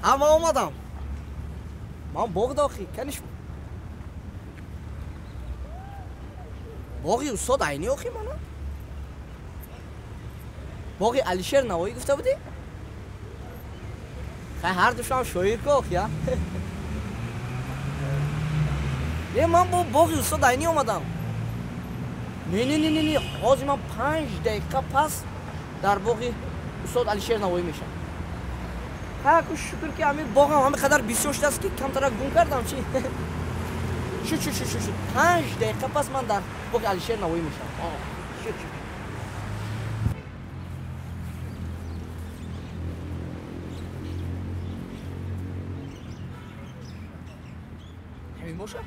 Ama olmadım. Man bog daxil kanish. Bogi ustad ayni o'qi mana. Bogi Alisher Navoiy gufta budi? Xay har dusham shoir ko o'qi ya. Man bu bogi ustad ayni omadam. Ne. Hozir man 5 daqiqa pas dar bogi ustad Alisher Navoiy misham. Ha ku shukrki amir bog'am hamma qadar bisyoshdas ki kamtarak gun kardam chi. Shu 5 daqiqa pas man dar bogi Alisher Navoiy misham. Shu. Hamim boshqa?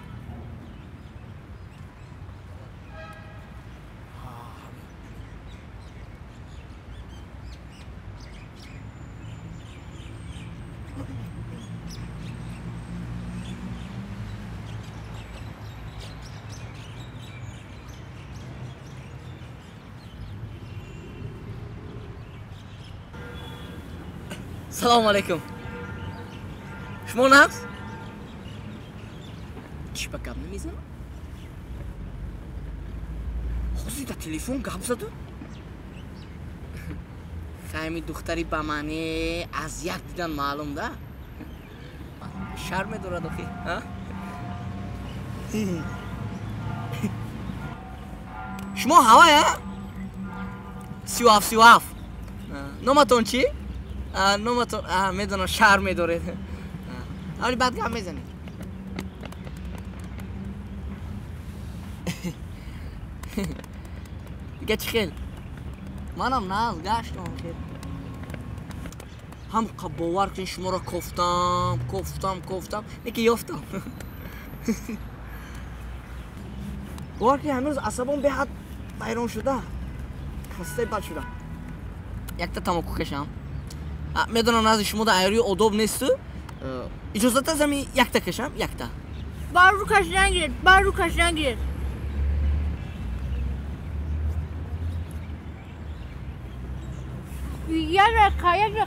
Assalomu alaykum. Shmo naqs? Chipakabni mizan? Hozirda telefon gap zadu. Fahmi duxtari ba mani aziyat didan ma'lum-da. Sharm edorad oxi, ha? Shmo hava ya? Siwaf. Nomaton chi? نومتون میدونم شرم میداره ولی بعد گم میزنی دیگه چی خیل منم نه گشتم خیل هم باور کن شما را کفتم یکی یافتم باور کن هنوز عصبان به حد بیرون شده خسته بد شدم یک تا تماکو کشم میدونم نزد شما در ایاری آداب نیست اجازت از همین یک تا کشم یک تا بار رو کشیدن گیر یک دقیقه